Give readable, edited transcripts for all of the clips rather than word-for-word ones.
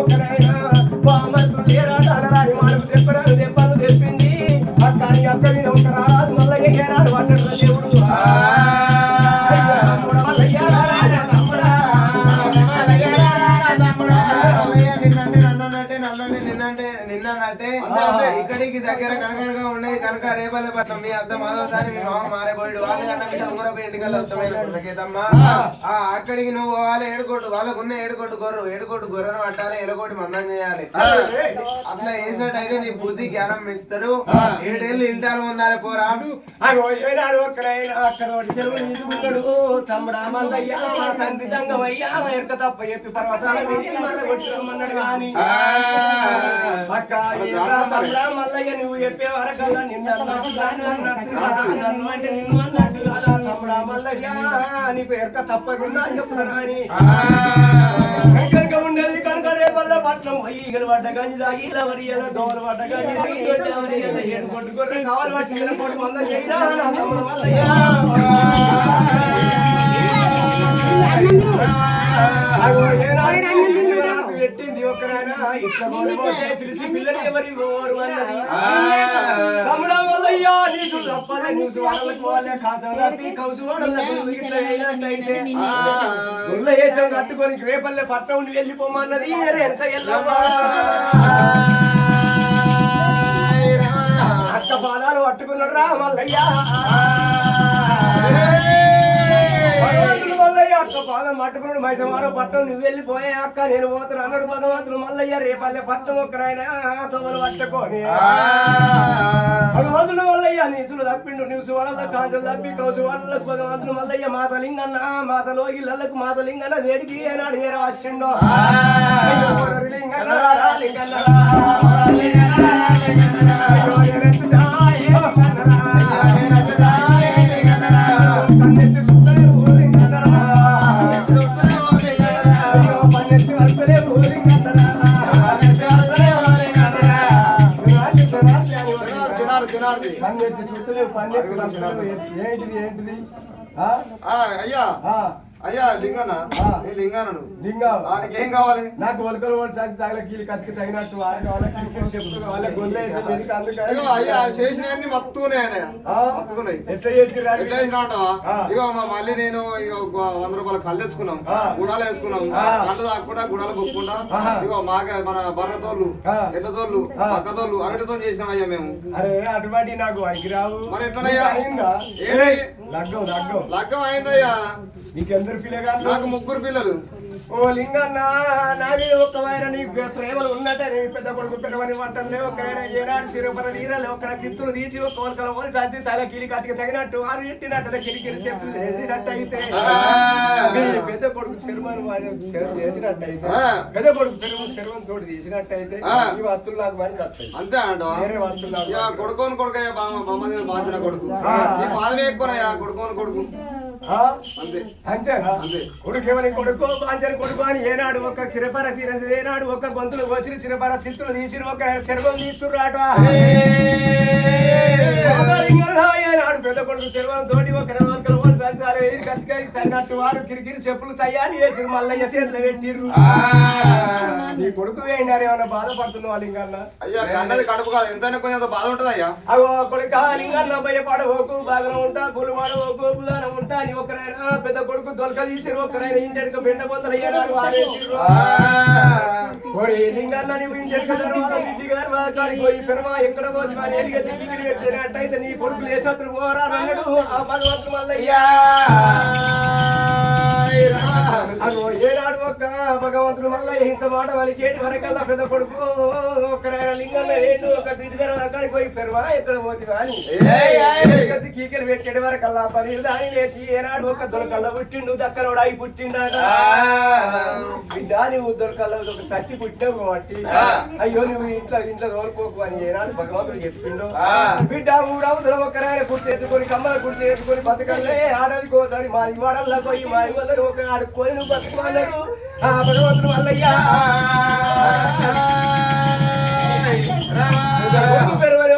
ఒకరైనా బామర్తులు లేరాడాలని మనకు తెప్పరాలు దెబ్బలు తెప్పింది అక్కని అక్కడి ఒక రారాదు మల్లయ్య ఏనాడు పడ్డాడు దేవుడు ఇక్కడికి దగ్గర కనకనగా ఉండేది కనుక రేపల్లె పట్నం మీ అత్త మాధవసాని మీ మామ మారేపోయాడు వాళ్ళ కన్నా ఉమ్మరపై ఎన్నికలు వస్తామేదమ్మా అక్కడికి నువ్వు వాళ్ళ ఏడుకోటు వాళ్ళకున్న ఏడుకోటు గొర్రెను పట్టాలి ఎలకోటి మందం చేయాలి అట్లా వేసినట్టయితే నీ బుద్ధి జ్ఞానం ఇస్తారు 7 ఏళ్ళు ఇంటారు ఉండాలి పోరాడు ఏనాడు ఒక్కరైనా అక్కడ చెరువు నిలుగున్నాడు తమ్ముడా మల్లయ్య తండ్రి జంగమయ్యా ఎరక తప్ప చెప్పి పర్వతాల కొట్టుకోమన్నాడు కానీ అక్క మల్లయ్య నువ్వు చెప్పే వరకల్లా నిన్ను నన్ను అంటే నిన్ను అన్నట్టు కదా తమ్ముడా మల్లయ్య నీకు ఎరక తప్పకుండా చెప్తారా అని కనుక ఉండేది కనుక రేపల్ల పట్నం ఈగలు పడ్డ గంజి దాగి ఇలా వరియల దోమలు పడ్డ గంజి ఏడు కొట్టు గొర్రె కావాలి పట్టి కొట్టు మంద చేయరా తమ్ముడు మల్లయ్య పెట్టింది ఒక్కరైనా ఇట్లా పిలిచి పిల్లలు ఎవరి ఓరు అన్నది తమ్ముడా మల్లయ్యా నీకు తప్పలే న్యూస్ వాళ్ళకు వాళ్ళే కాసీ కౌసు వాడలకు ఇట్లా అయినట్టయితే గుళ్ళ వేసం కట్టుకొని రేపల్లె పట్టం వెళ్ళిపోమన్నది ఎంత వెళ్ళవా అక్క పాదాలు పట్టుకున్నారా మల్లయ్యా అక్క పాదం పట్టుకున్నాడు మైసమారో పట్టం నువ్వు వెళ్ళిపోయే అక్క నేను పోతాను అన్నాడు భగవంతుడు మల్లయ్య రేపల్లె పట్టం ఒక్కరైనా తోమలు పట్టుకొని భగవంతుడు మల్లయ్య నీచులు తప్పిండు నీసు వాడల కాంచెలు తప్పి కౌసు వాడలకు భగవంతుడు మల్లయ్య మాతలింగన్న మాతలో ఇళ్ళకు మాతలింగన్న వేడికి ఏనాడు ఏర వచ్చిండో ఏంటిది అయ్యా అయ్యా లింగన్న లింగానడు దానికి ఏం కావాలి నాకు ఒలకలు ఓడిసారి తగిన కీలు కసికి తగినట్టు అయ్యా చేసినవన్నీ మత్తుకున్నాయి ఎట్లా చేసి ఇగో మళ్ళీ నేను 100 రూపాయలు కళ్ళు తెచ్చుకున్నాం గుడాలు వేసుకున్నాం కళ్ళు తాకుండా గుడాలు పొక్కుకుండా ఇగో మాకే మన బర్రతోళ్ళు ఎట్లతోళ్ళు పక్కతోళ్ళు అవిటితో చేసినాం అయ్యా మేము అరే అటువంటి నాకు అగిరావు మరి ఎట్లనయ్యా లగ్గం అయిందయ్యా నీకెందరు పిల్లగా నాకు 3 పిల్లలు ఓ లింగన్న నాది ఒక్కవైన నీకు ప్రేమలు ఉన్నట్టే నీ పెద్ద కొడుకు పెద్దవని వంటలే ఒకరైనా ఏనాడు సిరపర నీరలే ఒక తిత్తులు తీసి ఒక కొలకలు పోలి సర్ది తల కిలి కతికి తగినట్టు వారు ఎట్టినట్టు కిరికిరి చెప్పులు వేసినట్టయితే పెద్ద కొడుకు చెరుమను చేసినట్టయితే పెద్ద కొడుకు చెరువును తోడు తీసినట్టయితే ఈ వస్తువులు నాకు మరి వస్తాయి అంతే అంట వేరే వస్తువులు కొడుకోని కొడుకయ్యా బాధ్యత కొడుకు పాదమే ఎక్కువనయ్యా కొడుకోని కొడుకు అంతేనా కొడుకేమని కొడుకో బాంచని కొడుకు అని ఏనాడు ఒక చిరపర తీరసి ఏనాడు ఒక గొంతులు కోసి చిరపర చిత్తులు తీసి ఒక చెరువులు తీసుకురాట ఏనాడు పెద్ద కొడుకు చెరువుల తోటి ఒక తన్నట్టు వారు కిరికిరి చెప్పులు తయారు చేసి మల్లయ్య చేతులు పెట్టిర్రు నీ కొడుకు వేయినారు ఏమన్నా బాధపడుతున్నావా లింగన్న అయ్యా కడుపు కాదు ఎంతైనా కొంచెం బాధ ఉంటుంది అయ్యా అగో కొడుక లింగన్న భయపడవోకు బాధన ఉంటా పులు మాడవోకు బుధానం ఉంటా అని ఒకరైనా పెద్ద కొడుకు దొలక తీసిరు ఒకరైనా ఇంటెడుక బిడ్డ పొందలు అయ్యారు లింగన్న నువ్వు ఇంటెడుక ఇంటి గారు పోయి పెరమా ఎక్కడ పోతే మా నేటిగా దిగి పెట్టినట్టయితే నీ కొడుకు లేచత్రులు పోరా అన్నాడు ఆ భగవంతుడు మల్లయ్యా ఏనాడు ఒక్క భగవంతుడు మల్లయ్య ఇంత మాట వాళ్ళకి ఏటి వరకల్లా పెద్ద కొడుకు ఒకరైనా లింగన్న ఏటు ఒక తింటి దగ్గర అక్కడికి పోయి పెరమా ఎక్కడ పోతే కానీ కీకలు పెట్టేటి వరకల్లా పని దాని లేచి ఏనాడు ఒక దొరకల్లా పుట్టిండు దక్కనోడు అయి పుట్టిండాట బిడ్డ నువ్వు దొరకల్లా ఒక చచ్చి పుట్టినావు కాబట్టి అయ్యో నువ్వు ఇంట్లో తోలుకోకు అని ఏనాడు భగవంతుడు చెప్పిండు బిడ్డ 3 అవతల ఒక్కరైనా కుర్చీ ఎత్తుకొని కమ్మల కుర్చీ ఎత్తుకొని బతకల్లే ఆడది కోసారి మా ఇవాడల్లా పోయి మా ఇవ్వరు ఒక ఆడుకొని నువ్వు బతుకున్నాడు ఆ భగవంతుడు మల్లయ్యా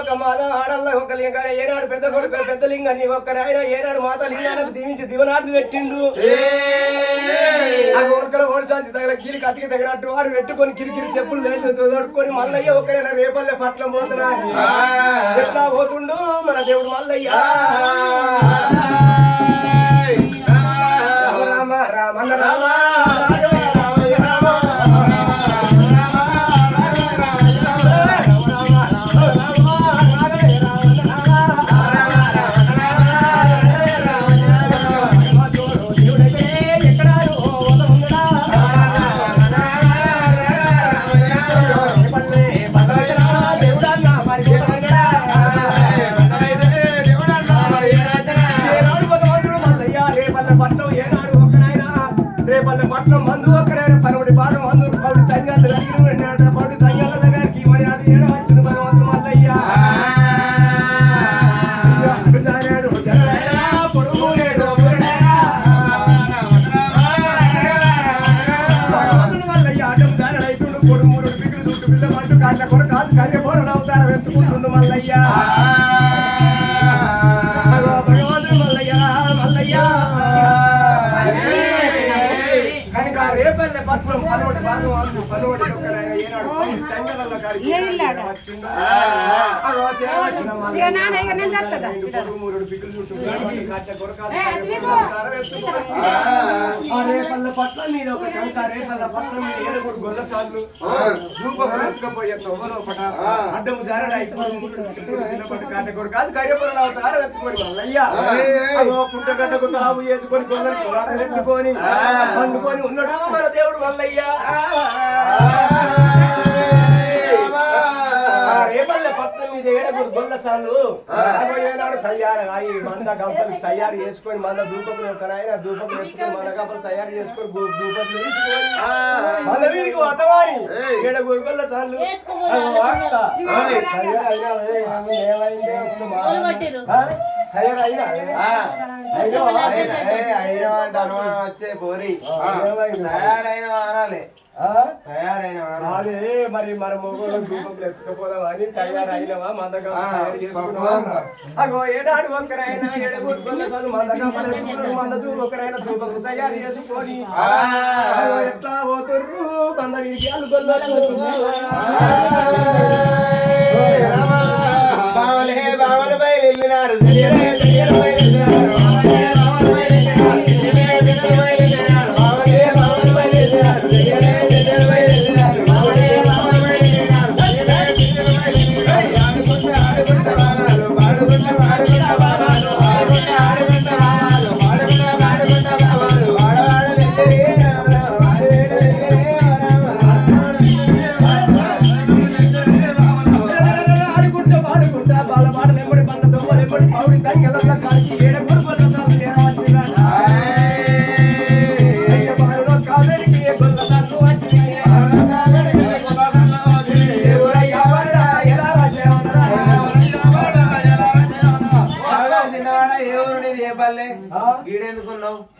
ఒక మాద ఆడల్లా ఒక లింగాన్ని ఏనాడు పెద్ద కొడుకు పెద్ద లింగాన్ని ఒక్క ఆయన ఏనాడు మాత లింగానికి దీవించి దివనార్థి పెట్టిండు ఆ ఒక్కరు ఓడిచాల్సి దగ్గర గిరికి అతికి తగినట్టు వారు పెట్టుకొని కిరికిరి చెప్పులు వేసి తోడుకొని మల్లయ్య ఒకరైనా రేపల్లె పట్నం పోతున్నా ఎట్లా పోతుండు మన దేవుడు మల్లయ్య రామ రామ రామ రేపల్లె పట్నం మందు ఒక్కరైనా పనుడి భాగం మందు పౌడి సంఘాలు కలిగిన పౌడి సంఘాల దగ్గరికి మరి అది ఏడవచ్చును భగవంతుడు మల్లయ్య భగవంతుడు మల్లయ్య అడ్డం దానైతుండు పొడు మూడు పిగులు చుట్టూ పిల్లమంటూ కాళ్ళ కూడా కాదు కర్రెపోరడు అవతారం ఎత్తుకుంటుండు మల్లయ్య భగవంతుడు మల్లయ్య మల్లయ్య రేపల్లె పట్నం పనోటి భాగం పనోటి ఏనాడు సంగల కాడికి రేపల్లె పట్నం మీద ఒక కంట రేపల్లె పట్నం మీద ఏడుగురు గొల్ల సార్లు అడ్డము జారడ కాటకొర కాదు కర్యపురం అవుతారు ఎత్తుకొని మల్లయ్య పుట్టగడ్డకు తావు వేసుకొని గొల్లని పెట్టుకొని పండుకొని ఉన్నాడు మన దేవుడు మల్లయ్య రేపల్లె పట్నం మీద ఏడుగురు గొల్ల సార్లు ఏనాడు తయారు మంద గంపలు తయారు చేసుకొని మంద దూపకులు ఒకనాయన దూపకులు ఎత్తుకొని మంద గంపలు తయారు చేసుకొని దూపకులు తీసుకొని మన వీరికి వతవాని ఏడుగురు గొల్ల సార్లు వచ్చే పోరి తయారైన వారాలే మరి మన మొగలు దూపంలో ఎత్తుకపోదాం అని తయారైనవా మందగా తయారు చేసుకున్నావా అగో ఏనాడు ఒక్కరైనా ఏడుగురు గొల్లసాలు మందగా మంద ఒకరైనా దూపం తయారు చేసుకొని ఎట్లా పోతుర్రు మంద విజయాలు బావల పై వెళ్ళినారు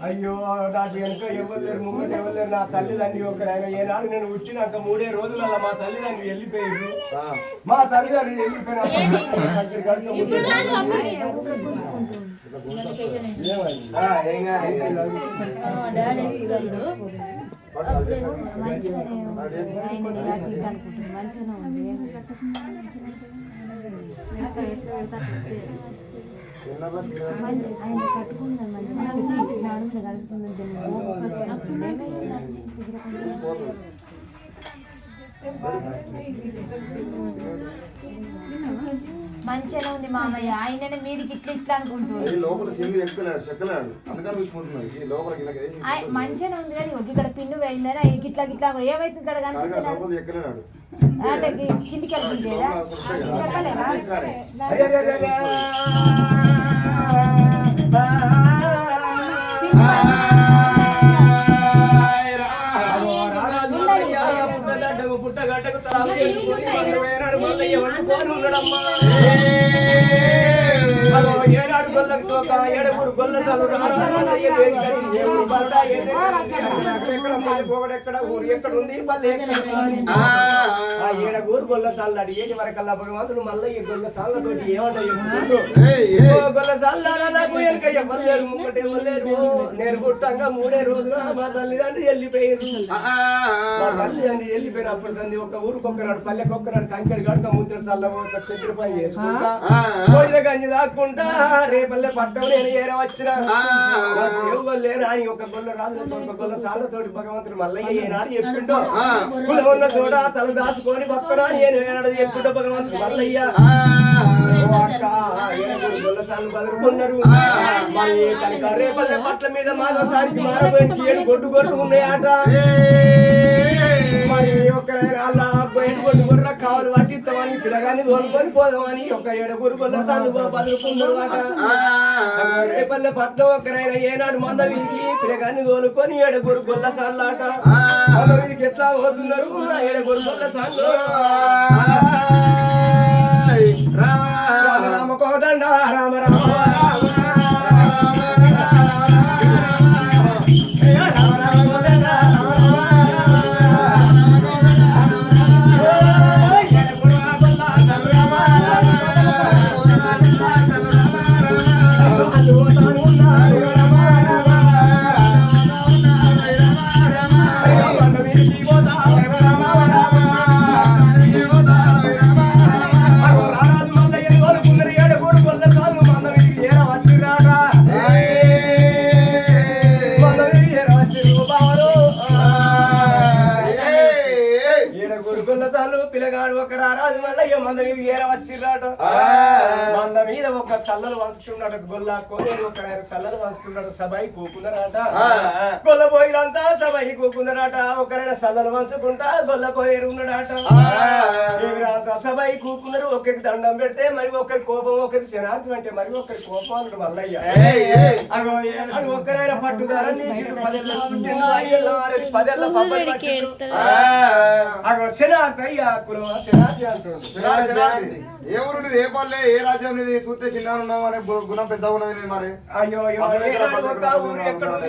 అయ్యో నాకు వెనుక ఎవరు ముంగట ఎవరు నా తల్లిదండ్రి ఒకరైనా ఏనాడు నేను వచ్చినాక 3 రోజులలో మా తల్లిదండ్రి వెళ్ళిపోయారు మా తల్లిదండ్రి వెళ్ళిపోయినా మంచిగా ఉంది మామయ్య ఆయన మీదికి ఇట్లా ఇట్లా అనుకుంటుంది లోపల చెక్కలాడు అందుకని చూసుకుంటున్నాడు మంచిగా ఉంది కానీ ఇక్కడ పిన్ను పోయిందని ఇట్లా ఇట్లా ఏమైతుంది ఇక్కడ ఎక్కలేడు అంటే కిందికి వెళ్తుందేదా పుట్టగడ్డకు తల ఏనాడు గొల్లకు తోక ఏడుగురు గొల్ల సాలు ఎక్కడ ఊరు ఎక్కడ ఉంది పల్లె ఏడుగురు గొల్ల సార్లు అడిగేటి వరకల్లా భగవంతుడు మళ్ళీ ఈ గొల్ల సార్లతోటి ఏమన్నా గొల్ల సార్లు నాకు వెనక ఎవ్వలేరు ముంగట ఇవ్వలేరు నేను పుట్టంగా 3 రోజులు మా తల్లిదండ్రులు వెళ్ళిపోయారు మా తల్లిదండ్రులు వెళ్ళిపోయినప్పుడు సంది ఒక ఊరికొక్కనాడు పల్లెకొక్కనాడు కంకడి గడుక ముద్ర చల్ల చెట్టు పని చేసుకుంటా భోజన గంజి దాక్కుంటా రేపల్లె పట్టం నేను ఏరవచ్చిన లేరు అని ఒక గొల్ల రాజు ఒక గొల్ల సార్లతోటి భగవంతుడు మల్లయ్య ఏనాడు చెప్పుకుంటూ కుల ఉన్న చోట తల దాచుకొని భక్తరా నేను ఏనాడు చెప్పుకుంటూ భగవంతుడు మల్లయ్య గొల్ల సార్లు బదులుకున్నారు మరి కనుక రేపల్లె పట్ల మీద మానవసారికి మారబోయి గొడ్డు గొడ్డు ఉన్నాయట మరి ఒక గొడ్డు గొర్ర కావాలి పట్టిస్తామని పిల్లగాని తోలుకొని పోదామని ఒక 7 గొల్ల సార్లు బదులుకున్నారు అట రేపల్లె పట్ల ఒకరైనా ఏనాడు మంద వీరికి పిల్లగాని తోలుకొని 7 గొల్ల సార్లు అట మంద వీరికి ఎట్లా పోతున్నారు 7 గొల్ల సార్లు రామ రామ కోదండ రామ రామ పిల్లగాడు ఒక రారాజు మల్లయ్య మంద మీద ఏర వచ్చిర్రాట మంద మీద ఒక చల్లలు వంచుతున్నాడు గొల్ల కోనేరు ఒక చల్లలు వంచుతున్నాడు సభాయి కూకున్నారట గొల్ల పోయినంతా సభాయి కూకున్నారట ఒకరైనా చల్లలు వంచుకుంటా గొల్ల కోయేరు ఉన్నాడట సభాయి కూకున్నారు ఒకరికి దండం పెడితే మరి ఒకరి కోపం ఒకరికి శనార్థం అంటే మరి ఒకరి కోపం అన్నాడు మల్లయ్య ఒకరైనా పట్టుదారని 10 శనార్థయ్య ఏ ఊరు ఏ పల్లె ఏ రాజ్యం చూస్తే చిన్న ఉన్నావు అనే గుణం పెద్ద ఉన్నది మరి అయ్యో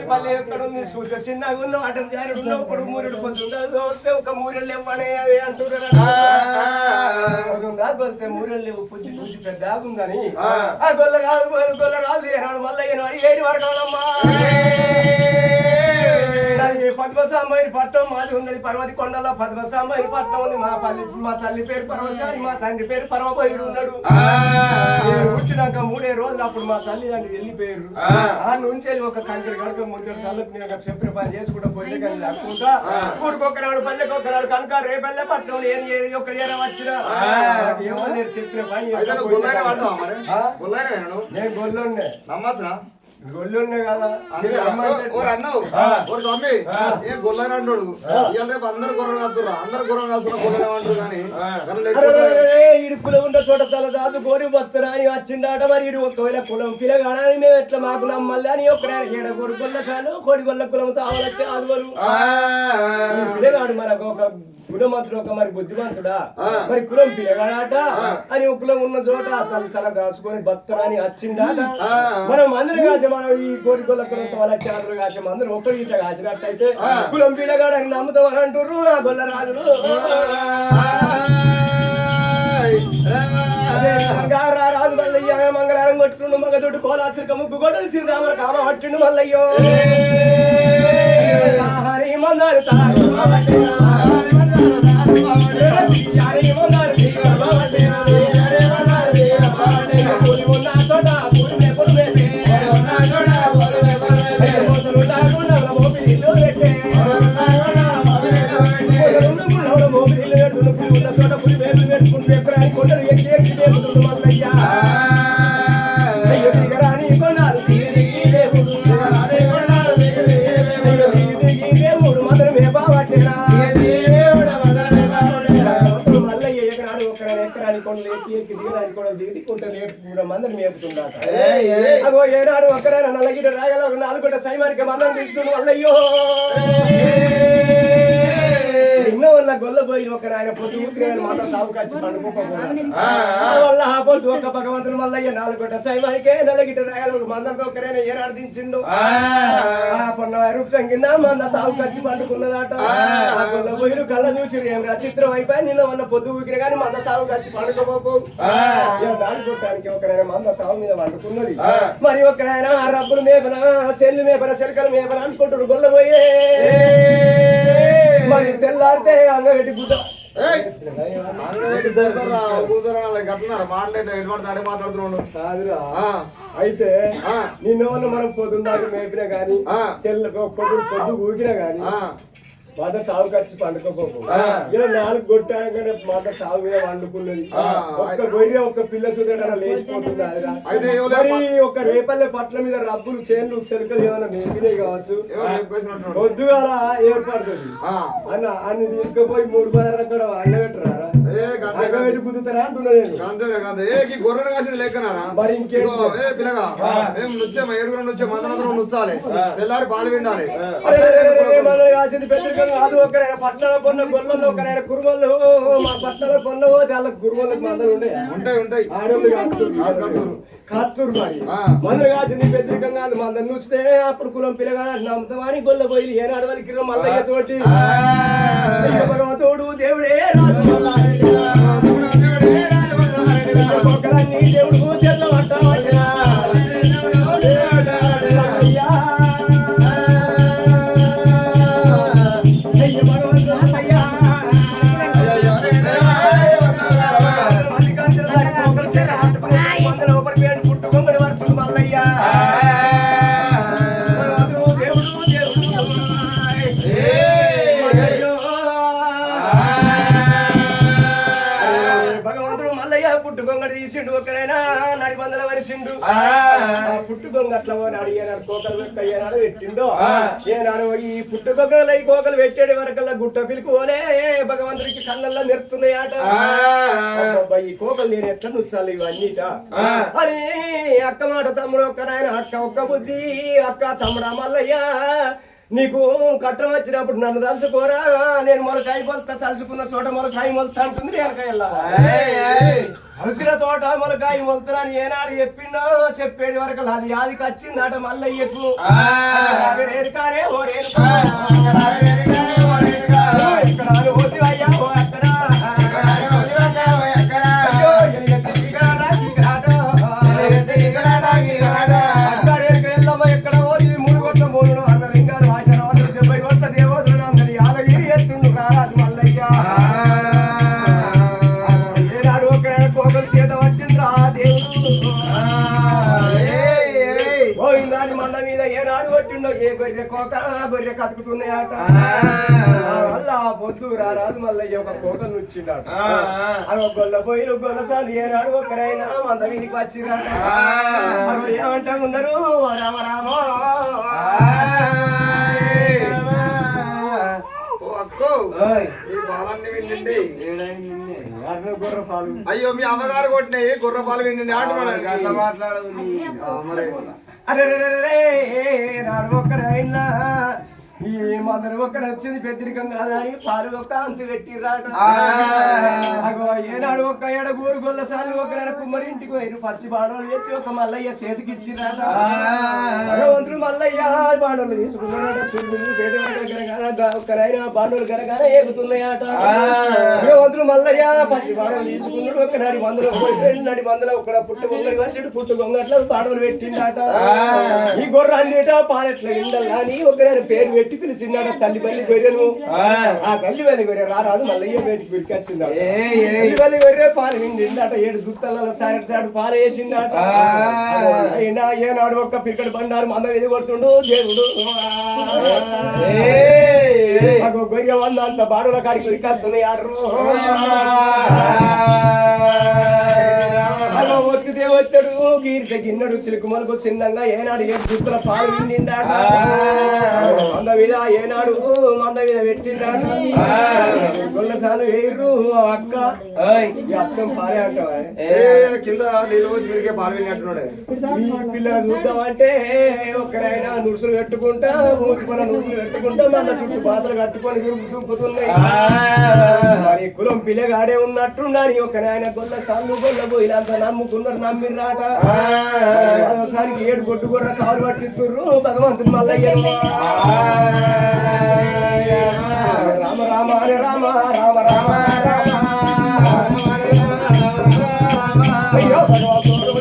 పల్లె ఎక్కడుంది చూస్తే చిన్నగా ఉన్నావు అటు జారుడు ఉన్నావు ఇప్పుడు మూరెడు పొద్దుంటే ఒక మూరెళ్ళు ఇవ్వనే అవి అంటున్నా కొలితే మూరెళ్ళు లేవు పుచ్చి పుచ్చి పెద్ద ఆగుందని ఆ గొల్ల రాదు మళ్ళీ 7 వరకమ్మా పద్మసాంబైని పట్టం మాది ఉన్నది పర్వతి కొండలో పద్మసాంబైని పట్టం ఉంది మా తల్లి పేరు పరమశాని మా తండ్రి పేరు పరమభైరుడు ఉన్నాడు పుట్టినాక 3 రోజులు అప్పుడు మా తల్లిదండ్రులు వెళ్ళిపోయారు ఆ నుంచి ఒక కంకరి కనుక 3 సార్లు నేను చెప్పిన పని చేసుకుంటా పోయిన కానీ లేకుండా ఊరికొక్కనాడు పల్లెకొక్కనాడు కనుక రేపల్లె పట్టం ఏది ఒక వచ్చినా ఏమో నేను చెప్పిన పని నేను గొల్లుండే నమ్మసా గొల్లుండే కదా ఇడుపులో ఉన్న చోట తల దాదు కోరి వస్తున్నా అని వచ్చిందాట మరి ఇడు ఒకవేళ కులం పిల్లగాడని మేము ఎట్లా మాకు నమ్మల్లి అని ఒక 7 గొల్ల చాలు కోడి గొల్ల కులంతో ఆవలొచ్చి ఆదువరు పిల్లగాడు మనకు ఒక గుణమంతుడు ఒక మరి బుద్ధిమంతుడా మరి కులం పిల్లగాడాట అని ఒక కులం ఉన్న చోట తల కాసుకొని బతురా అని వచ్చిందాట మనం అందరం కాదు మనం ఈ కోడి గొల్ల కులంతో వాళ్ళ చాలు కాసాం అందరం ఒకటి ఇట్లా కాసినట్టయితే కులం పిల్లగాడని నమ్ముతాం అని అంటుర్రు ఆ గొల్ల రాజులు రాజు మల్లయ్య మంగళారం కొట్టుకుండు మగదొడ్డు కోలాచిక ముగ్గు గొడవలు శ్రీరామ కామ పట్టిండు మల్లయ్యో మందారు మందని మేపుతుండట అగో ఏనాడు ఒక్కరైనా నల్లగిరి రాయల 4 సైమానికి మందం తీసుకుని అల్లయ్యో ఎన్నో ఉన్న గొల్ల పోయి పోయి ఒక ఆయన పొద్దు ఊపిరి మాత్రం సాగు కచ్చి వల్ల ఆ పొద్దు ఒక భగవంతుడు మల్లయ్య 4 గంటల సైవానికే నలగిట రాయాలి మందంతో ఒకరైనా ఏనాడుదించిండు పొన్న రూపం కింద మంద తావు కచ్చి పండుకున్నదాట పోయిన కళ్ళ చూసి ఏమి చిత్రం అయిపోయి నిన్న ఉన్న పొద్దు ఊపిరి కానీ మంద తావు కచ్చి పండుకోబోకు దానికొట్టానికి ఒకరైనా మంద తావు మీద పండుకున్నది మరి ఒకరైనా ఆ రబ్బులు మేపన చెల్లు మేపన చెలకలు మేపన అనుకుంటారు గొల్లబోయే మరి తెల్లారితే అంగపెట్టి గుడ్డ అయితే నిన్న మనం పొద్దున్నాక మేపినా గాని చెల్లు పొద్దు ఊగినా గాని మాత సాగు ఖర్చు పండుకోపోకు ఇలా 4 కొట్టాకనే మాత సాగు మీద వండుకున్నది ఒక్క గొర్రె ఒక్క పిల్ల చూడట లేచిపోతుంది మరి ఒక రేపల్లె పట్ల మీద రబ్బులు చేన్లు చెలకలు ఏమైనా మేపినాయి కావచ్చు పొద్దుగా ఏర్పడుతుంది అన్న అన్ని తీసుకుపోయి 3 బజార్ అక్కడ అండబెట్టరారా అండబెట్టి కుదుతారా అంటున్నాను గొర్రెలు కాసింది లేకనారా మరి ఇంకేం పిల్లగా ఏడుగురు నుంచి మందరం నుంచాలి తెల్లారి పాలు విండాలి కాసింది పెద్ద కాదు ఒకరైనా పట్టణంలో కొన్న గొల్లలు ఒకరైనా కురుమలు మా పట్టణంలో కొన్న పోతే వాళ్ళ కురుమలకు మందలు ఉంటాయి ఆడవాళ్ళు కాత్తూరు మరి మందులు కాసింది పెద్దరికం కాదు మందరు చూస్తే అప్పుడు కులం పిల్లగా నమ్మతమని గొల్ల పోయి ఏనాడు వరకు మల్లయ్య తోటి భగవంతుడు దేవుడే ఒకరాన్ని దేవుడు చేతిలో పట్టావయ్యా పుట్టుకొంగడు తీసిండు ఒకరైనా నడి మందల వరిసిండు పుట్టుకొంగ అట్లా పోనాడు ఏనాడు కోకలు ఏనాడు పెట్టిండో ఏనాడు ఈ పుట్టుకొంగలు ఈ కోకలు పెట్టేది వరకల్లా గుట్ట పిలుకోలే భగవంతుడికి కళ్ళల్లో నెరుతున్నాయట ఈ కోకలు నేను ఎట్లా నుచ్చాలి ఇవన్నీట అని అక్క మాట తమ్ముడు ఒక్కనాయన అక్క ఒక్క బుద్ధి అక్క తమ్ముడా మల్లయ్య నీకు కట్టం వచ్చినప్పుడు నన్ను తలుచుకోరా నేను మొలకాయ మొలతా తలుచుకున్న చోట మొలకాయ మొలతా అంటుంది అలసిన తోట మొలకాయ మొలతా అని ఏనాడు చెప్పిండో చెప్పేది వరకు అది యాదికి వచ్చిందట మల్లయ్యకు గొర్రె కతుకుతున్నాయట అలా పొద్దు రారాదు మళ్ళీ ఒక కోకలు నుంచిండట గొల్ల పోయి గొల్లసాలు ఏనాడు ఒకరైనా మంద వీధికి వచ్చిరాట ఏమంటా ఉన్నారు రామ రామ అయ్యో మీ అమ్మగారు కొట్టినాయి గుర్ర పాలు విండి ఆటలు మాట్లాడదు అరే నాడు ఒక్కరైనా ఈ మందరు ఒక్కరు వచ్చింది పెద్దరికం కాదా అని పాలు ఒక్క అంతు పెట్టిరాట ఏనాడు ఒక్క ఏడ గూరు గొల్లసార్లు ఒకరైనా కుమ్మరి ఇంటికి పోయి పచ్చి బాణోలు తెచ్చి ఒక మల్లయ్య చేతికి ఇచ్చిరాట భగవంతుడు మల్లయ్య బాణోలు తీసుకున్నాడు ఒక్కరైనా బాణోలు గరగానే ఏగుతున్నాయట భగవంతుడు మల్లయ్య పచ్చి బాణోలు తీసుకున్నాడు ఒకనాడి మందులో నడి మందులో ఒక పుట్టు గొంగడి మనిషి పుట్టు గొంగట్ల బాణోలు పెట్టిండట ఈ గొర్రె అన్నిట పాలెట్ల ఇండల్లా అని ఒకరైనా పేరు పెట్టి పిలిచిన్నాడు తల్లి బల్లి గొర్రెను ఆ తల్లి బల్లి గొర్రె రారాదు మల్లయ్య బయటికి పిలికొచ్చిందాడు తల్లి బల్లి గొర్రె పాలు విండిందట 7 సుత్తల సాడు పాలు వేసిందట అయినా ఏనాడు ఒక్క పిక్కడి బండారు మంద ఇది కొడుతుండు దేవుడు గొర్రె వంద అంత బాడుల కాడికి పిలికొస్తున్నాయి వచ్చి ఎత్తితే వచ్చాడు గీరితే గిన్నెడు చిలుకు మలుకు చిన్నంగా ఏనాడు ఏడు చుక్కల పాలు విండిండాట మంద మీద ఏనాడు మంద మీద పెట్టిండాడు గొల్లసాను వేరు అక్క అర్థం పాలే అంటావా కింద నీళ్ళు వచ్చి మీదికే పాలు వెళ్ళినట్టున్నాడే ఈ పిల్లలు చూద్దామంటే ఒక్కరైనా నుడుసులు పెట్టుకుంటా మూతి పన నుడుసులు పెట్టుకుంటా మన చుట్టూ పాత్రలు కట్టుకొని దుంపుతున్నాయి మరి కులం పిల్లగాడే ఉన్నట్టున్నాని ఒకనాయన గొల్ల సార్లు గొల్ల పోయినంత నమ్ముకున్నారు నమ్మిరాట ఒకసారికి ఏడు కొట్టుకున్న కాలు పట్టిస్తుర్రు భగవంతుడు మల్లయ్య రామ రామ హరే రామ రామ రామ అయ్యో భగవంతుడు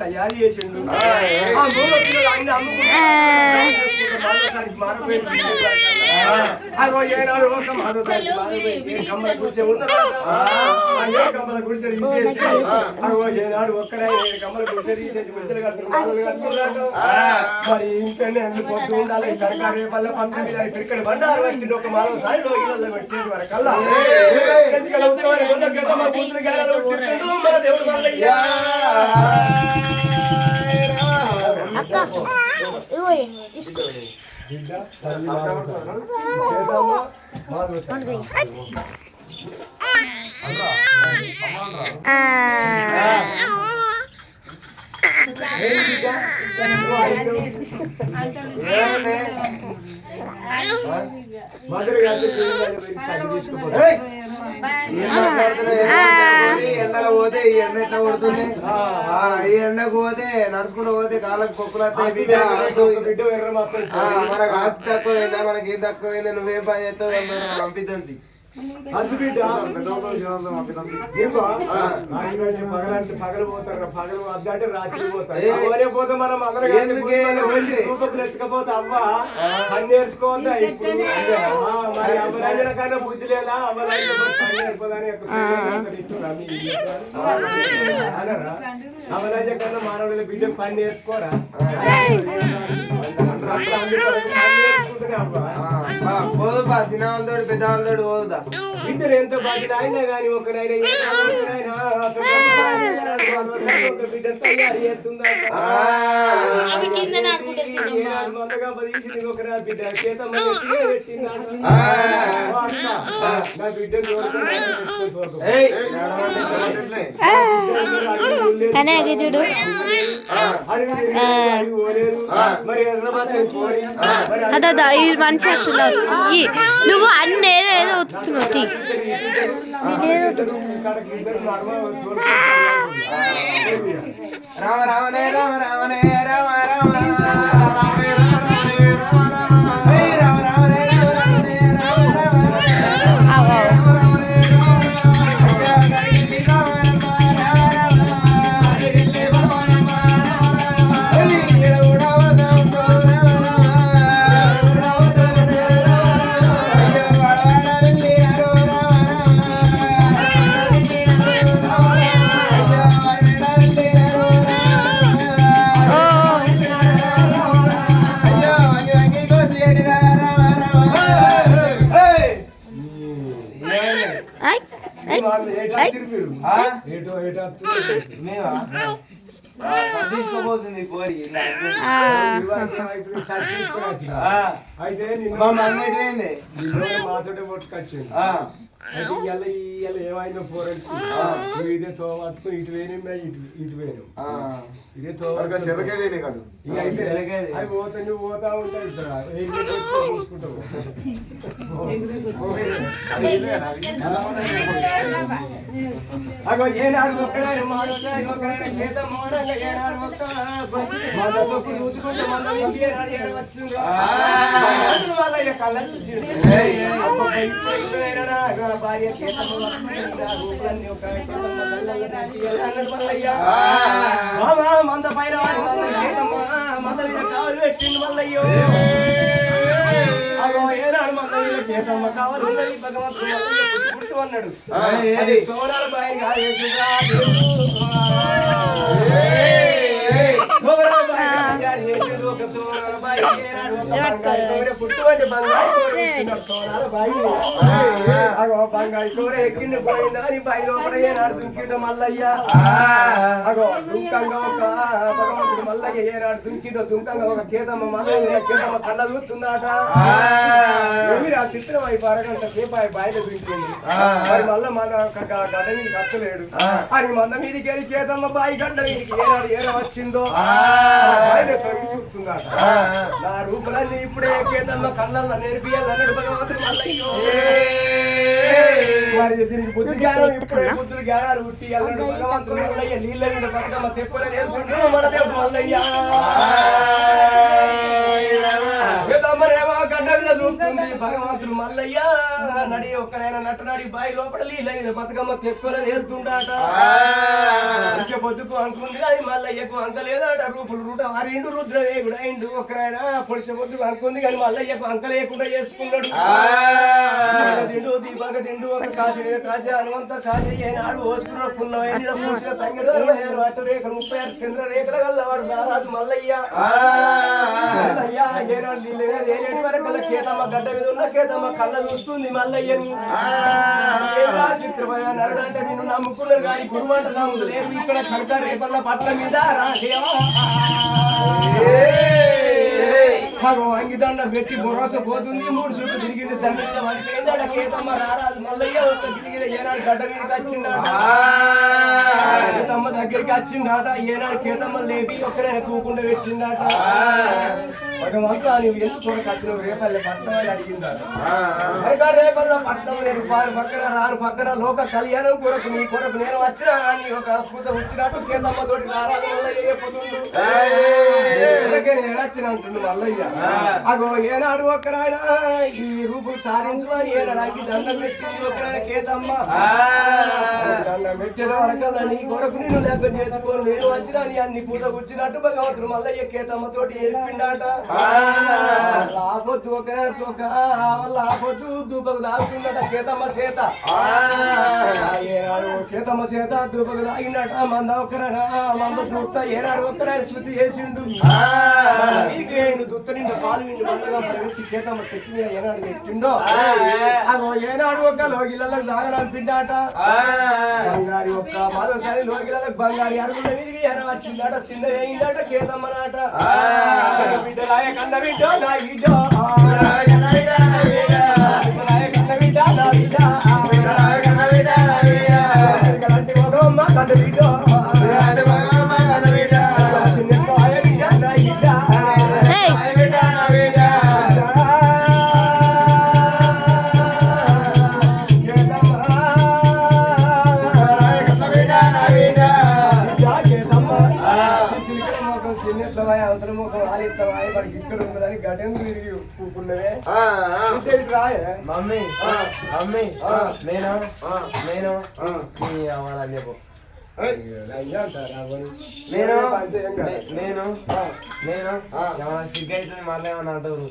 తయారు చేసిండు కమ్మల గుడిసె కమ్మల గుడిసె తీసేసి ఏనాడు ఒక్కడే కమ్మల గుడిసె తీసేసి మిద్దలు కట్టుకున్నాడు మరి ఇంట్లోనే ఎందుకు పొద్దు ఉండాలి సర్కారు రేపల్ల 19 ఇక్కడ బండారు వచ్చి ఒక మాలో సాయి రోజులలో పెట్టేది వరకల్లా ఎండలో పోతే ఈ ఎండ ఎట్లా కొడుతుంది ఈ ఎండకు పోతే నడుచుకుంటూ పోతే కాళ్ళకు పొక్కులు వస్తాయి మనకు ఆస్తి తక్కువైందా మనకి ఏం తక్కువైందా నువ్వేం పని చేస్తావు పంపిద్దండి పగలు పోతారు పగలు అద్దంటే రాత్రి పోతారు పోతే మనం అందరం ఎత్తుకపోతే అవ్వ పని నేర్చుకోవద్దా మరి అవ్వరాజన కన్నా బుద్ధి లేదా అవ్వరాజ కన్నా మానవుల బిడ్డ పని నేర్చుకోరా పోదుపా చిన్న వాళ్ళతోటి పెద్ద వాళ్ళతోటి పోదుదా ఇద్దరు ఎంతో బాధ్యత అయినా కానీ ఒకరైనా ఒక బిడ్డ తయారు చేస్తుందా ఒక బిడ్డ చేత నా బిడ్డ చూడు అడిగి అడిగి పోలేదు మరి ఎర్రబచ్చని పోయి మరి అదా ఈ మనిషి అసలు నువ్వు అన్ని ఏదో వస్తున్నావు రామ రామనే రామ రామనే రామ రామ తీసుకోబోతుంది పోయి అయితే మా మంది ఏంది మాతోటే పట్టుకొచ్చింది అయితే ఇవాళ ఏమైనా పోరండి ఇదే తో పట్టుకుని ఇటు వేయను ఇటు వేయను ఇదే తో ఇక అయితే అవి పోతా నువ్వు పోతా ఉంటాయి చూసుకుంటావు అగో ఏనాడు ఒక్కడారు మాట్లాడు గీత మౌనంగా ఏనాడు ఒక్క మన తొక్కు చూసుకుంటే మన ఏనాడు ఏడు వచ్చింది వాళ్ళ కళ్ళ చూసి భార్య మంద పైన మంద మీద కావాలి పెట్టింది మల్లయ్యో అగో ఏనాడు మంద మీద కేతమ్మ కావాలి భగవంతుడు పుట్టు అన్నాడు అది సోనాల బాయి కాదు పుట్టుబడి బంగారు కూర ఎక్కిండి పోయిందని బాయి లోపల ఏనాడు దుంకిట మల్లయ్య అగో దుంకంగా ఒక భగవంతుడు మల్లయ్య ఏనాడు దుంకిదో దుంకంగా ఒక కేతమ్మ మల్లయ్య కేతమ్మ కళ్ళ చూస్తుందాట మీరు ఆ చిత్రం అయిపో అరగంట సేపు అయి బాయిలో దుంకింది మరి మళ్ళీ మన గడ్డ మీదకి అత్తలేడు అని మంద మీదకి వెళ్ళి కేతమ్మ బాయి గడ్డ మీదకి ఏనాడు ఏర వచ్చిందో చూస్తుందాట నా రూపులన్నీ ఇప్పుడే కేతమ్మ కళ్ళల్లో నేర్పియాలన్నాడు భగవంతుడు మల్లయ్యో మరి దీనికి బుద్ధి జ్ఞానం ఇప్పుడే బుద్ధులు జ్ఞానాలు ఉట్టి అన్నాడు భగవంతుడు మల్లయ్య నీళ్ళ మీద బతుకమ్మ తెప్పులని వెళ్తుండ్రు మన దేవుడు మల్లయ్య కేతమ్మనేమో గడ్డ మీద చూస్తుంది భగవంతుడు మల్లయ్య నడి ఒక్కనైనా నటనాడి బాయి లోపల నీళ్ళ మీద బతుకమ్మ తెప్పులని వెళ్తుండాట పొద్దుకు అనుకుంది కానీ మల్లయ్యకు అంకలేదాట రూపులు రూట అరిండు రుద్రవేగుడు అయిండు ఒకరాయన పొడిచ పొద్దుకు అనుకుంది కానీ మల్లయ్యకు అంక లేకుండా చేసుకున్నాడు తిండు దీపక తిండు ఒక కాశీ కాశీ హనుమంత కాశీ ఏనాడు ఓసుకున్న పుల్లమైన పూసిన తంగడు 26 రేఖలు 36 చంద్ర రేఖల గల్లవాడు రారాజు మల్లయ్య మల్లయ్య ఏనాడు ఏనేటి వరకు కేతమ్మ గడ్డ మీద ఉన్న కేతమ్మ కళ్ళ చూస్తుంది మల్లయ్యని చిత్రమయ నరుడు అంటే నిన్ను నమ్ముకున్నారు కానీ గురువు అంటే నమ్ముదు రేపు ఇక్కడ కనక రేపల్ల పట్ల మీద అంగిదండ పెట్టి భరోసా పోతుంది 3 చుట్టూ తిరిగింది తండ్రి మీద పడిపోయింది కేతమ్మ రారాజు మల్లయ్య ఒక తిరిగి ఏనాడు గడ్డ మీదకి వచ్చిందాట కేతమ్మ దగ్గరికి వచ్చిందాట ఏనాడు కేతమ్మ లేపి ఒక్కరైనా కూకుండా పెట్టిందాట భగవంతుడు నువ్వు ఎందుకు కట్టిన రేపల్లె పట్టణం అని అడిగిందాట రేపల్ల పట్టణం నేను పక్కన రాను పక్కన లోక కళ్యాణం కొరకు నీ కొరకు నేను వచ్చినా అని ఒక పూజ వచ్చినట్టు కేతమ్మ తోటి రారాజు మల్లయ్య చెప్పుతుండు నేను వచ్చినంటుండు మల్లయ్య అగో ఏనాడు ఒక్కరాయన ఈ రూపు సాధించుకొని ఏనాడు దండం పెట్టింది ఒక్కరాయన కేతమ్మ దండం పెట్టడం వరకల్లా నీ కొరకు నేను లెక్క చేసుకొని నేను వచ్చినా నీ అన్ని పూజ కూర్చున్నట్టు భగవంతుడు మల్లయ్య కేతమ్మ తోటి చెప్పిండాట ఆపొద్దు ఆపొద్దు దూపకు దాగుతుందట కేతమ్మ చేత ఏనాడు కేతమ్మ చేత దూపకు దాగిందట మంద ఒక్కరైనా మంద దూత ఏనాడు ఒక్కరైనా శుద్ధి చేసిండు దుత్త నిండు పాలు నిండు మందగా పెట్టి కేతమ్మ చెట్టు మీద ఏనాడు పెట్టిండో అగో ఏనాడు ఒక్క లోగిళ్ళకు సాగరాలు పిండాట బంగారి ఒక్క మాదోసారి లోగిళ్ళకు బంగారి అరుగుల మీదికి ఎన వచ్చిందట చిన్న వేయిందట కేతమ్మ నాట బిడ్డలాయ కన్న బిడ్డో నా బిడ్డో కన్న బిడ్డ నా బిడ్డ కన్న బిడ్డో ఇస్తావా అవసరం ఒక వాళ్ళు ఇస్తావా మనకి ఇక్కడ ఉన్నదని గటెందు తిరిగి కూకున్నవే రాయే మమ్మీ మమ్మీ నేను అవ్వాలని చెప్పు నేను సిగ్గైతుంది మళ్ళీ ఏమన్నా అంటారు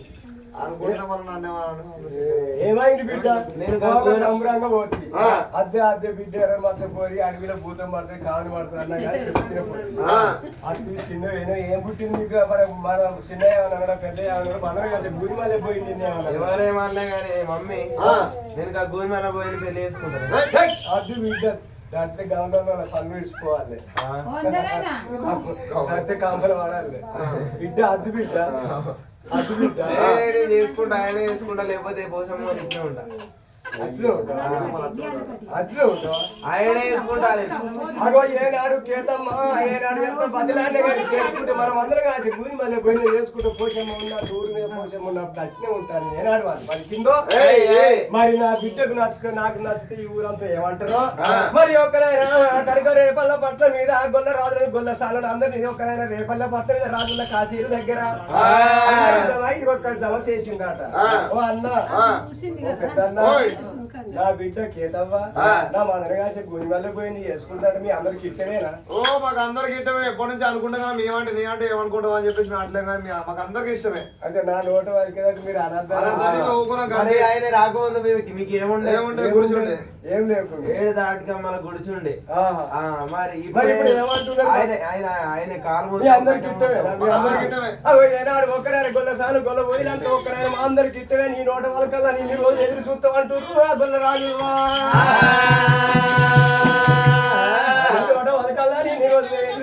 ఏమైంది బిడ్డ నేను సంబరంగా పోతుంది అద్దె బిడ్డ మర్చిపోయి అడవిలో భూతం పడుతుంది కావని పడుతుంది అన్నా కానీ చెప్పినప్పుడు అది చిన్న ఏం పుట్టింది నీకు మన చిన్న ఏమన్నా పెద్ద ఏమన్నా మనం కాదు భూమి మళ్ళీ పోయింది ఎవరేమన్నా కానీ మమ్మీ నేను భూమి మళ్ళీ పోయి పెళ్లి చేసుకుంటాను అది బిడ్డ దాంట్లో గవర్నర్ పనులు ఇచ్చిపోవాలి దాంట్లో కాంపలు వాడాలి బిడ్డ అది బిడ్డ అది బిడ్డ చేసుకుంటా ఆయన చేసుకుంటా లేకపోతే పోసం ఇట్లా ఉంటా అట్లా ఆయన వేసుకుంటారు అగో ఏనాడు కేతమ్మా ఏనాడు ఎంత బదిలాన్ని కానీ చేసుకుంటే మనం అందరం కలిసి భూమి మళ్ళీ పోయిన చేసుకుంటే పోషమ్మ ఉన్నా ఊరి మీద పోషమ్మ ఉన్నప్పుడు అట్నే ఉంటాను ఏనాడు వాళ్ళు పలికిందో మరి నా బిడ్డకు నచ్చుతే నాకు నచ్చితే ఈ ఊరంతా ఏమంటారో మరి ఒకరైనా కనుక రేపల్ల పట్ల మీద గొల్ల రాజులు గొల్ల సాలను అందరినీ ఒకరైనా రేపల్ల పట్ల మీద రాజుల కాశీలు దగ్గర ఒక్క జమ చేసిందట ఓ అన్న పెద్దన్న నా బిడ్డ కేతవ్వా నా మనగాసి గుడి వల్ల పోయింది చేసుకుంటాడు మీ అందరికి ఇష్టమేనా ఓ మాకు అందరికి ఇష్టమే ఎప్పటి నుంచి అనుకుంటున్నా మేమంటే నేనంటే ఏమనుకుంటాం అని చెప్పేసి మేము అట్లే కానీ మాకు అందరికి ఇష్టమే అంటే నా నోటు వరకు మీరు ఆయన రాకముందు మీకు ఏముండే గుడిచుండే ఏం లేకుండా 7 దాటిగా మన గుడిచుండే మరి ఆయన కాలు అందరికి ఇష్టమే ఏనాడు ఒక్కరైనా గొల్ల సార్లు గొల్ల పోయినంత ఒక్కరైనా మా అందరికి ఇష్టమే నీ నోట వాళ్ళ కదా నీ రోజు ఎదురు చూస్తాం అంటున్నారు గొల్ల రాజు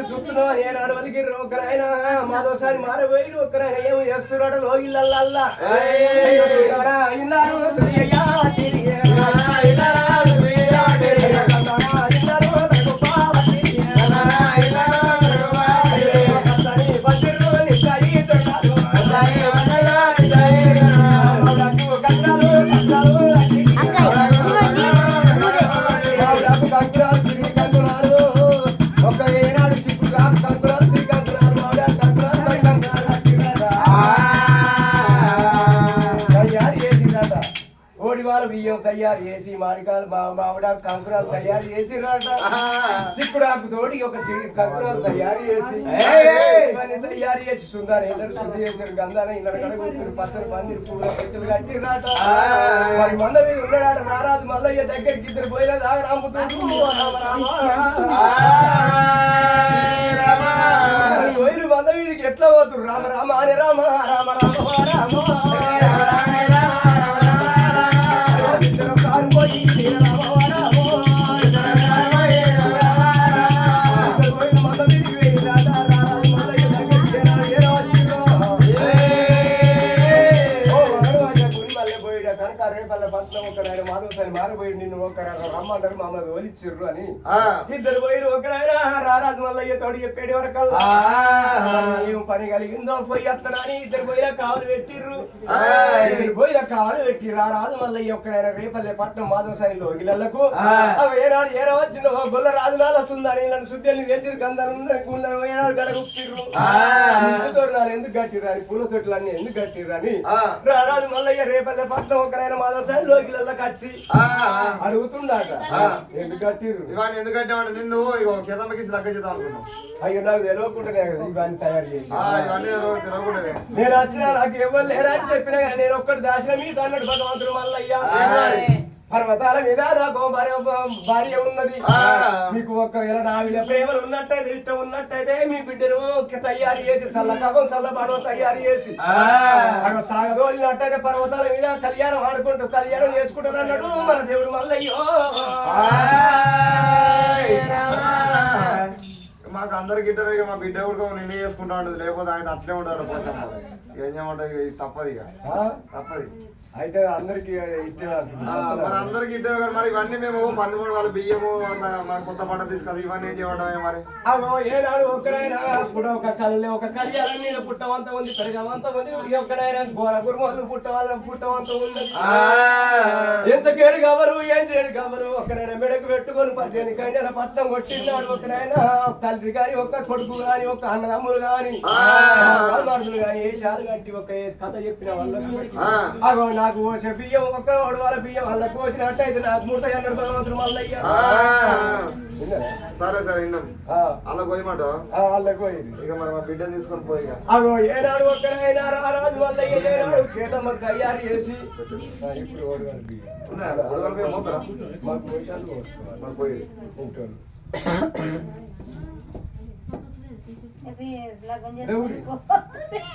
చూస్తున్నావు ఏనాడు వరకు ఒక్కరైనా మాదోసారి మారబోయి ఒక్కరైనా ఏమి చేస్తున్నాడు లోగిళ్ళల్లా ఇన్నారు బియ్యం తయారు చేసి మామిడికాయలు మామిడ కంకురాలు తయారు చేసి చిక్కుడాకు తోటి ఒక కంకురాలు తయారు చేసి ఇవన్నీ తయారు చేసి సుందర శుద్ధి చేసారు గంధాన ఇళ్ళ పచ్చని పందిరి పూల పెట్టులు కట్టి రాట మరి మంద మీద ఉన్నాడు రారాజు మల్లయ్య దగ్గరికి ఇద్దరు పోయినా దాకా పోయిన మంద మీదకి ఎట్లా పోతురు రామ రామ అని రామ రామ రామ రామ మారిపోయి నిన్ను ఒక రమ్మంటారు మమ్మల్ని ఓలిచ్చిర్రు అని ఇద్దరు పోయి ఒకరైనా రారాజు మల్లయ్య తోడు చెప్పేటి వరకల్లా ఏం పని కలిగిందో పోయి వస్తానని ఇద్దరు పోయినా కావులు పెట్టిర్రు పోయినా కావులు పెట్టి రారాజు మల్లయ్య ఒక్కడైనా రేపల్లె పట్నం మాధవసానిలో గిళ్ళకు ఏనాడు ఏరా వచ్చిన గొల్ల రాజు నాలు వస్తుందని నన్ను శుద్ధాన్ని తెచ్చిరు గంధాలు ఏనాడు గడగుప్పిర్రు తోడు ఎందుకు కట్టిర్రు అని పూల తోటలన్నీ ఎందుకు కట్టిర్రు అని రారాజు మల్లయ్య రేపల్లె పట్నం ఒక్కడైనా మాధవసానిలో గిళ్ళకి వచ్చి అడుగుతుండట ఎందుకు కట్టిర్రు ఇవన్నీ ఎందుకు కట్టామంటే నిన్ను కేదమ్మకి లెక్క చేద్దాం అనుకున్నాం అయ్యో నాకు తెలియకుండానే ఇవన్నీ తయారు చేసి ఇవన్నీ తెలియకుండానే నేను వచ్చినా నాకు ఎవరు లేరా అని చెప్పినా నేను ఒక్కటి దాచిన మీద అన్నాడు భగవంతుడు మల్లయ్య పర్వతాల మీద నాకు భార్య ఉన్నది మీకు ఒకవేళ నా మీద ప్రేమలు ఉన్నట్టయితే ఇష్టం ఉన్నట్టయితే మీ బిడ్డను తయారు చేసి చల్లకాకం చల్లబాడు తయారు చేసి సాగదోలినట్టయితే పర్వతాల మీద కళ్యాణం ఆడుకుంటూ కళ్యాణం చేసుకుంటారు అన్నాడు మన దేవుడు మల్లయ్యో మాకు అందరికి ఇద్దరు ఇక మా బిడ్డ కూడా నిన్నే చేసుకుంటా ఉండదు లేకపోతే ఆయన అట్లే ఉంటారు కోసం ఏం చేయమంటారు తప్పదు ఇక తప్పది అయితే అందరికి మరి అందరికి ఇట్టే మరి ఇవన్నీ మేము పందుకోవడం వాళ్ళ బియ్యము మన కొత్త పంట తీసుకొని ఇవన్నీ ఏం చేయడం మరి ఏనాడు ఒక్కరైనా ఇప్పుడు ఒక కళ్ళు ఒక కళ్యాణం మీద పుట్టవంత ఉంది పెరగవంత ఉంది ఒక్కరైనా గోడ గురుమలు పుట్టవంత ఉంది ఎంత కేడు కవరు ఏం చేయడు కవరు ఒక్కరైనా మెడకు పెట్టుకొని 18 గంటల పట్టం కొట్టినాడు ఒక్కరైనా తండ్రిగా గాని ఒక్క కొడుకు గాని ఒక్క అన్నదమ్ములు గాని మనుషులు గాని ఏ షాలు కట్టి ఒక కథ చెప్పిన వాళ్ళకి అగో నాకు పోసే బియ్యం ఒక్క వాళ్ళ బియ్యం వాళ్ళకి పోసినట్టయితే నాకు 300 భగవంతుడు మల్లయ్య. సరే సరే విన్నాం అలా పోయమాట వాళ్ళకి పోయింది. ఇక మరి మా బిడ్డని తీసుకొని పోయి అగో ఏనాడు ఒక్కరైనా రారాజు మల్లయ్య ఏనాడు కేతమ్మ తయారు చేసి ఇప్పుడు ఓడిగారు బియ్యం పోతారా మాకు పోషాలు పోసుకోవాలి మరి పోయి ఇంట్లో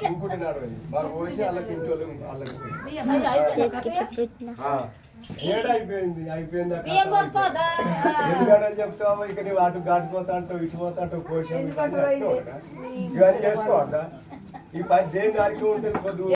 ఇంపుట్టినాడు మాకు పోసి వాళ్ళకి ఇంట్లో వాళ్ళకి ఏడైపోయింది అయిపోయింది ఎందుకంటే చెప్తావా ఇక నువ్వు అటు గాడిపోతా అంటావు ఇటు పోతా అంటావు పోషణ ఇవన్నీ చేసుకోవద్దా ఈ పని దేని దానికి ఉంటుంది కొద్దు